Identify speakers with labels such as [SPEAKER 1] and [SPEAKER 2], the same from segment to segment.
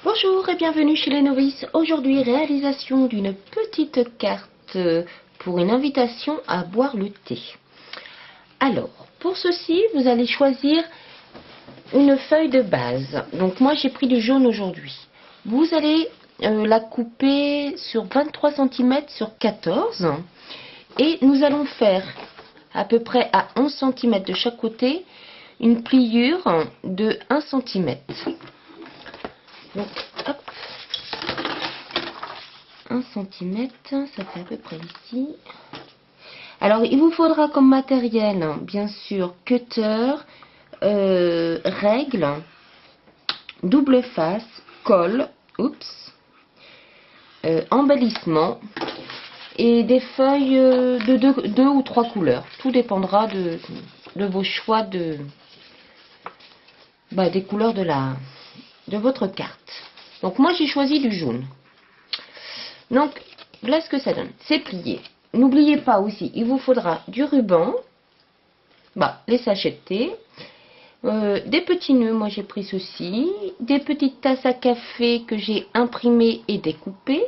[SPEAKER 1] Bonjour et bienvenue chez les novices. Aujourd'hui, réalisation d'une petite carte pour une invitation à boire le thé. Alors, pour ceci, vous allez choisir une feuille de base. Donc moi, j'ai pris du jaune aujourd'hui. Vous allez la couper sur 23 cm sur 14. Et nous allons faire à peu près à 11 cm de chaque côté une pliure de 1 cm. Donc, hop, 1 cm, ça fait à peu près ici. Alors, il vous faudra comme matériel, bien sûr, cutter, règle, double face, colle, embellissement et des feuilles de deux ou trois couleurs. Tout dépendra de vos choix des couleurs de votre carte. Donc moi j'ai choisi du jaune. Donc là ce que ça donne, c'est plié. N'oubliez pas aussi, il vous faudra du ruban, les sachets de thé, des petits nœuds, moi j'ai pris ceci, des petites tasses à café que j'ai imprimées et découpées.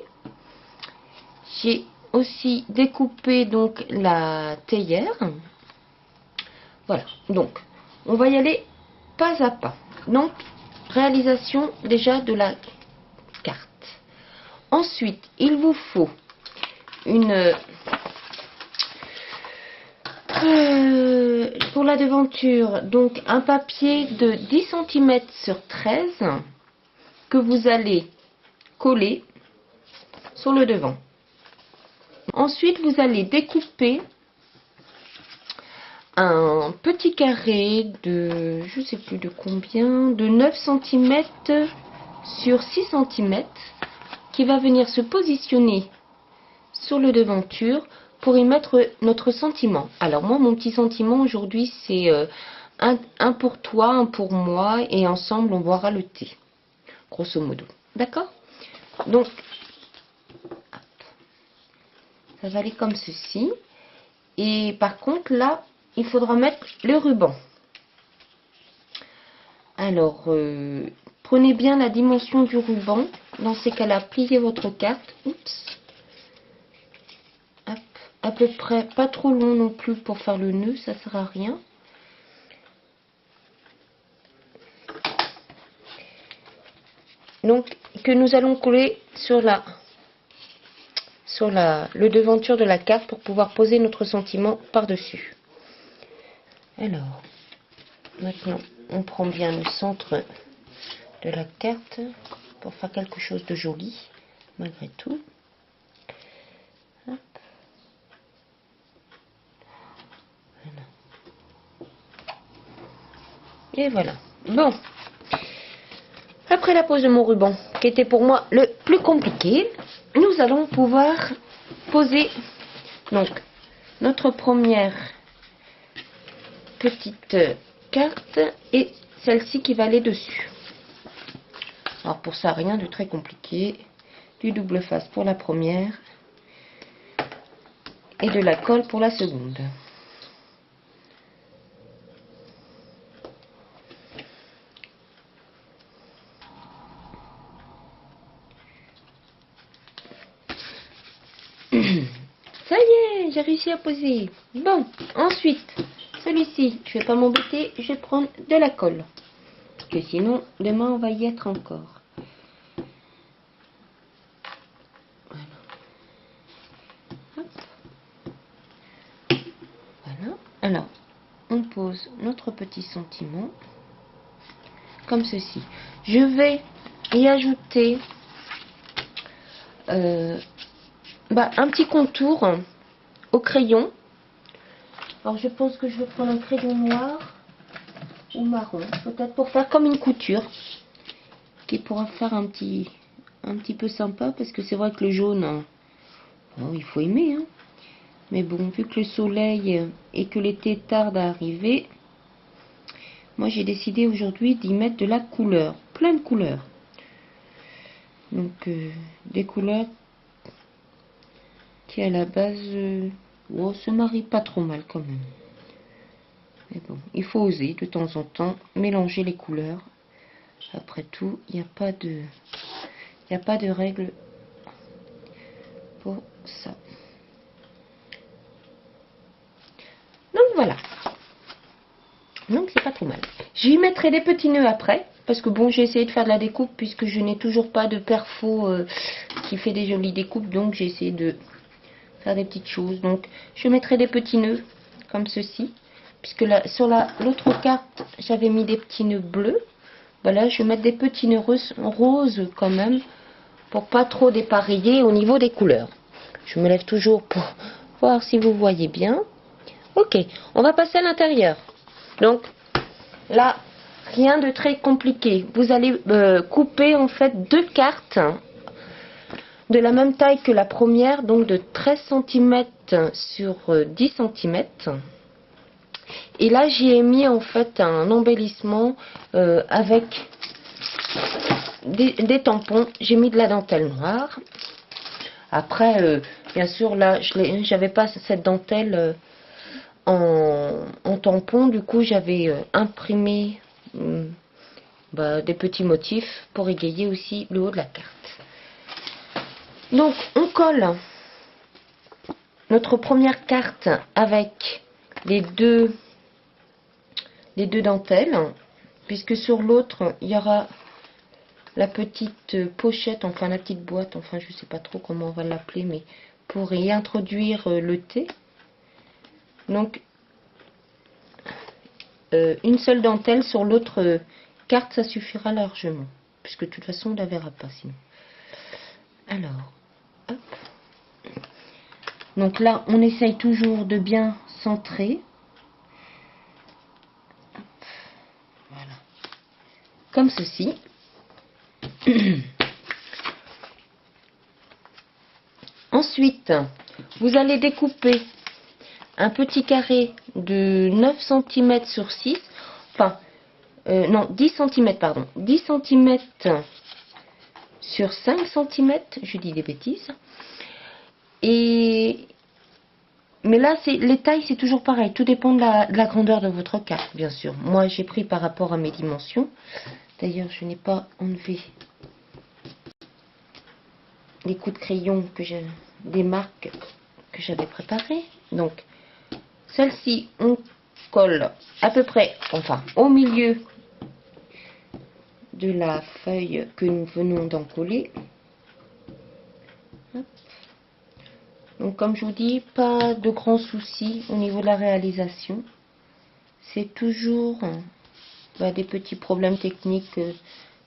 [SPEAKER 1] J'ai aussi découpé donc la théière. Voilà, donc on va y aller pas à pas. Donc réalisation déjà de la carte. Ensuite, il vous faut pour la devanture, donc un papier de 10 cm sur 13 que vous allez coller sur le devant. Ensuite, vous allez découper un petit carré de, je sais plus de combien, de 9 cm sur 6 cm qui va venir se positionner sur le devanture pour y mettre notre sentiment. Alors moi, mon petit sentiment aujourd'hui, c'est un pour toi, un pour moi, et ensemble, on boira le thé. Grosso modo. D'accord? Donc, hop, ça va aller comme ceci. Et par contre, là, il faudra mettre le ruban. Alors, prenez bien la dimension du ruban. Dans ces cas-là, pliez votre carte. Hop, à peu près, pas trop long non plus pour faire le nœud, ça sert à rien. Donc, que nous allons coller sur le devanture de la carte pour pouvoir poser notre sentiment par-dessus. Alors, maintenant, on prend bien le centre de la carte pour faire quelque chose de joli, malgré tout. Hop. Voilà. Et voilà. Bon. Après la pose de mon ruban, qui était pour moi le plus compliqué, nous allons pouvoir poser donc notre première petite carte et celle-ci qui va aller dessus. Alors pour ça, rien de très compliqué. Du double face pour la première et de la colle pour la seconde. Ça y est, j'ai réussi à poser. Bon, ensuite, celui-ci, je vais pas m'embêter, je vais prendre de la colle. Parce que sinon, demain, on va y être encore. Voilà. Hop. Voilà. Alors, on pose notre petit sentiment. Comme ceci. Je vais y ajouter un petit contour au crayon. Alors je pense que je vais prendre un crayon noir ou marron, peut-être pour faire comme une couture qui pourra faire un petit peu sympa, parce que c'est vrai que le jaune, il faut aimer, hein. Mais bon, vu que le soleil et que l'été tarde à arriver, moi j'ai décidé aujourd'hui d'y mettre de la couleur, plein de couleurs. Donc des couleurs qui à la base se marient pas trop mal quand même. Mais bon, il faut oser de temps en temps mélanger les couleurs. Après tout, il n'y a pas de Il n'y a pas de règle pour ça. Donc voilà. Donc c'est pas trop mal. J'y mettrai des petits nœuds après. Parce que bon, j'ai essayé de faire de la découpe puisque je n'ai toujours pas de perfo qui fait des jolies découpes. Donc j'ai essayé de faire des petites choses. Donc je mettrai des petits nœuds comme ceci. Puisque là, sur l'autre carte, j'avais mis des petits nœuds bleus. Voilà, je vais mettre des petits nœuds roses quand même. Pour pas trop dépareiller au niveau des couleurs. Je me lève toujours pour voir si vous voyez bien. Ok, on va passer à l'intérieur. Donc là, rien de très compliqué. Vous allez couper en fait deux cartes de la même taille que la première, donc de 13 cm sur 10 cm. Et là, j'y ai mis en fait un embellissement avec des tampons. J'ai mis de la dentelle noire. Après, bien sûr, là, j'avais pas cette dentelle en tampon. Du coup, j'avais imprimé des petits motifs pour égayer aussi le haut de la carte. Donc, on colle notre première carte avec les deux dentelles, puisque sur l'autre, il y aura la petite pochette, enfin la petite boîte, enfin je sais pas trop comment on va l'appeler, mais pour y introduire le thé. Donc, une seule dentelle sur l'autre carte, ça suffira largement, puisque de toute façon on ne la verra pas sinon. Alors, hop. Donc là, on essaye toujours de bien centrer. Hop. Voilà. Comme ceci. Ensuite, vous allez découper un petit carré de 9 cm sur 6. Enfin, non, 10 cm, pardon. 10 cm sur 5 cm. Je dis des bêtises. Mais là, les tailles, c'est toujours pareil. Tout dépend de la grandeur de votre carte, bien sûr. Moi, j'ai pris par rapport à mes dimensions. D'ailleurs, je n'ai pas enlevé les coups de crayon des marques que j'avais préparées. Donc, celle-ci, on colle à peu près, enfin, au milieu de la feuille que nous venons d'encoller. Donc, comme je vous dis, pas de grands soucis au niveau de la réalisation. C'est toujours des petits problèmes techniques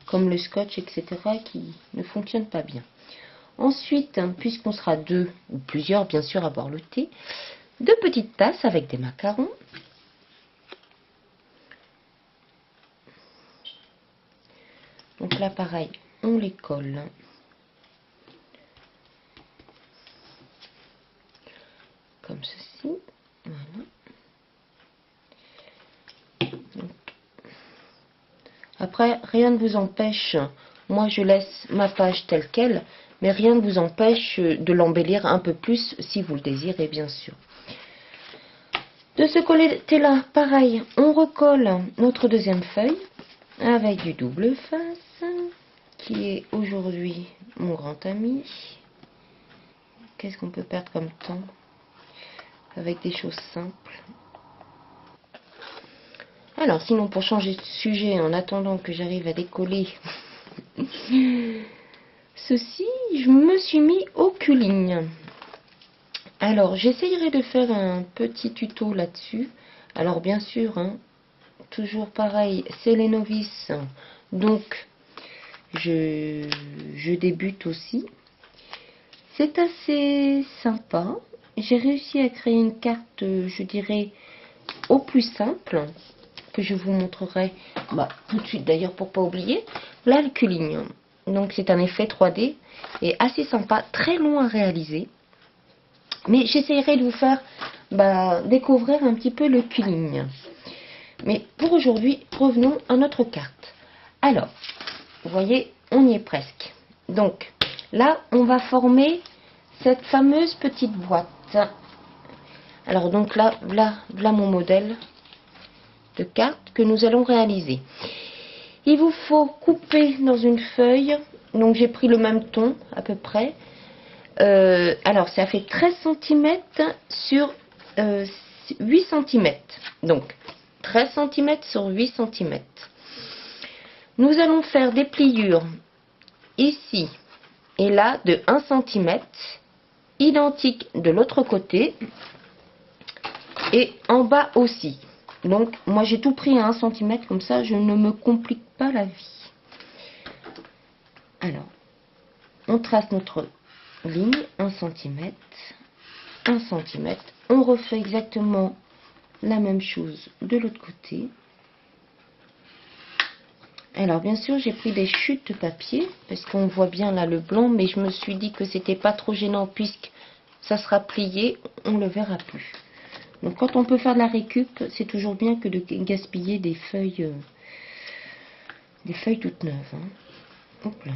[SPEAKER 1] comme le scotch, etc., qui ne fonctionnent pas bien. Ensuite, puisqu'on sera deux ou plusieurs, bien sûr, à boire le thé, deux petites tasses avec des macarons. Donc là, pareil, on les colle. Comme ceci. Voilà. Donc, après, rien ne vous empêche, moi je laisse ma page telle qu'elle, mais rien ne vous empêche de l'embellir un peu plus si vous le désirez, bien sûr. De ce côté-là, pareil, on recolle notre deuxième feuille avec du double face, qui est aujourd'hui mon grand ami. Qu'est-ce qu'on peut perdre comme temps avec des choses simples? Alors, sinon, pour changer de sujet, en attendant que j'arrive à décoller ceci, je me suis mis au culling. Alors, j'essayerai de faire un petit tuto là-dessus. Alors, bien sûr, hein, toujours pareil, c'est les novices. Donc, je débute aussi. C'est assez sympa. J'ai réussi à créer une carte, je dirais, au plus simple, que je vous montrerai tout de suite d'ailleurs pour pas oublier. Là, le culling. Donc, c'est un effet 3D et assez sympa, très long à réaliser. Mais j'essaierai de vous faire découvrir un petit peu le culling. Mais pour aujourd'hui, revenons à notre carte. Alors, vous voyez, on y est presque. Donc, là, on va former cette fameuse petite boîte. Alors, donc là, voilà mon modèle de carte que nous allons réaliser. Il vous faut couper dans une feuille Donc j'ai pris le même ton à peu près. Alors ça fait 13 cm sur 8 cm. Donc 13 cm sur 8 cm. Nous allons faire des pliures ici et là de 1 cm, identiques de l'autre côté et en bas aussi. Donc moi j'ai tout pris à 1 cm, comme ça je ne me complique pas la vie. Alors on trace notre ligne 1 cm, 1 cm. On refait exactement la même chose de l'autre côté. Alors bien sûr j'ai pris des chutes de papier parce qu'on voit bien là le blanc, mais je me suis dit que c'était pas trop gênant puisque ça sera plié, on le verra plus. Donc quand on peut faire de la récup, c'est toujours bien que de gaspiller des feuilles toutes neuves. Hein. Hop là.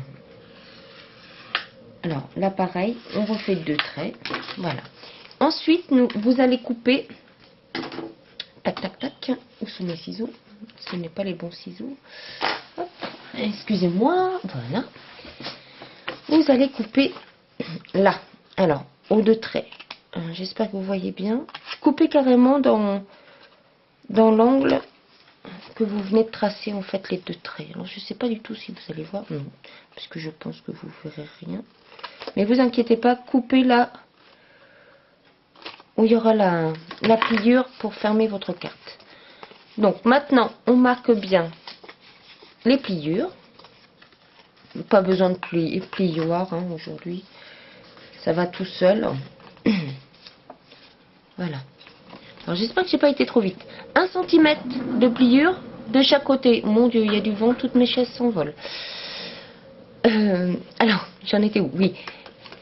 [SPEAKER 1] Alors là pareil, on refait 2 traits, voilà. Ensuite vous allez couper, tac tac tac, où sont mes ciseaux? Ce n'est pas les bons ciseaux. Excusez-moi, voilà. Vous allez couper là. Alors, aux 2 traits. J'espère que vous voyez bien. Coupez carrément dans l'angle que vous venez de tracer, en fait, les 2 traits. Alors, je ne sais pas du tout si vous allez voir. Non, parce que je pense que vous ne verrez rien. Mais vous inquiétez pas, coupez là où il y aura la pliure pour fermer votre carte. Donc, maintenant, on marque bien les pliures. Pas besoin de plioir hein, aujourd'hui. Ça va tout seul. Voilà. Alors j'espère que j'ai pas été trop vite. 1 cm de pliure de chaque côté. Mon Dieu, il y a du vent, toutes mes chaises s'envolent. Alors, j'en étais où? Oui.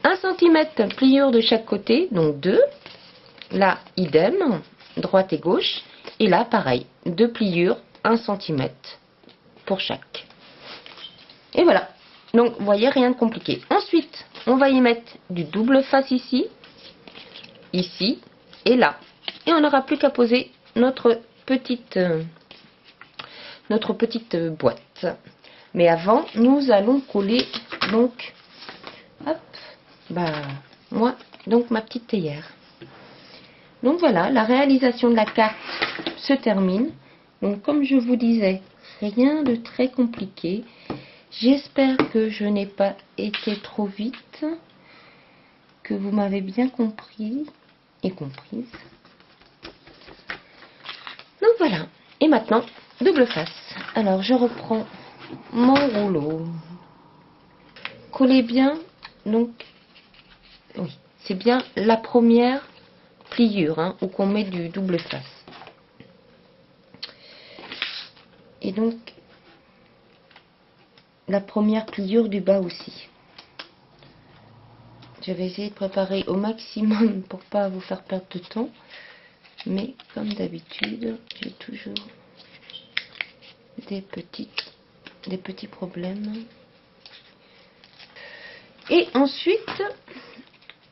[SPEAKER 1] 1 cm pliure de chaque côté, donc 2. Là, idem, droite et gauche. Et là, pareil, 2 pliures, 1 cm pour chaque. Et voilà. Donc, vous voyez, rien de compliqué. Ensuite, on va y mettre du double face ici, ici et là. Et on n'aura plus qu'à poser notre petite boîte. Mais avant, nous allons coller, donc, hop, moi, donc ma petite théière. Donc voilà, la réalisation de la carte se termine. Donc, comme je vous disais, rien de très compliqué. J'espère que je n'ai pas été trop vite, que vous m'avez bien compris et comprise. Donc voilà, et maintenant, double face. Alors je reprends mon rouleau. Collez bien, donc, oui, c'est bien la première pliure, hein, où qu'on met du double face. Et donc, la première pliure du bas aussi. Je vais essayer de préparer au maximum pour pas vous faire perdre de temps. Mais comme d'habitude, j'ai toujours des petits problèmes. Et ensuite,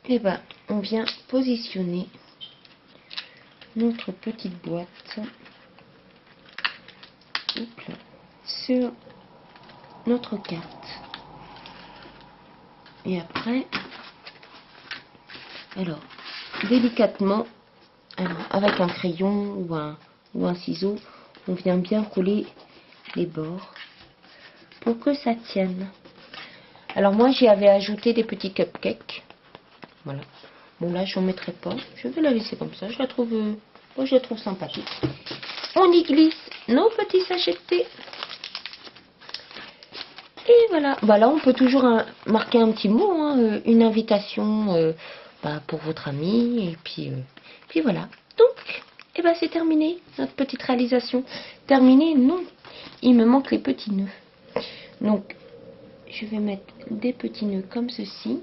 [SPEAKER 1] eh ben, on vient positionner notre petite boîte sur notre carte. Et après, alors, délicatement, alors, avec un crayon ou un ciseau, on vient bien coller les bords pour que ça tienne. Alors moi j'y avais ajouté des petits cupcakes. Voilà. Bon là je n'en mettrai pas. Je vais la laisser comme ça. Je la trouve sympathique. On y glisse nos petits sachets de thé. Et voilà. Voilà, on peut toujours marquer un petit mot, hein, une invitation pour votre ami. Et puis voilà. Donc, et ben c'est terminé notre petite réalisation. Terminé, non. Il me manque les petits nœuds. Donc je vais mettre des petits nœuds comme ceci,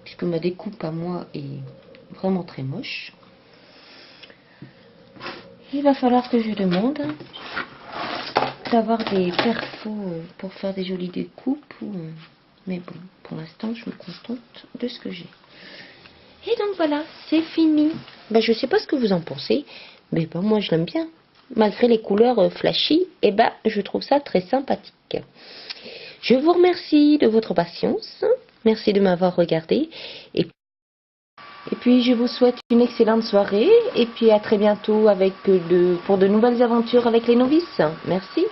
[SPEAKER 1] puisque ma découpe à moi est vraiment très moche. Il va falloir que je demande d'avoir des perfos pour faire des jolies découpes. Mais bon, pour l'instant, je me contente de ce que j'ai. Et donc voilà, c'est fini. Ben, je sais pas ce que vous en pensez, mais ben, moi je l'aime bien. Malgré les couleurs flashy, et ben, je trouve ça très sympathique. Je vous remercie de votre patience. Merci de m'avoir regardé. Et puis, je vous souhaite une excellente soirée. Et puis, à très bientôt pour de nouvelles aventures avec les novices. Merci.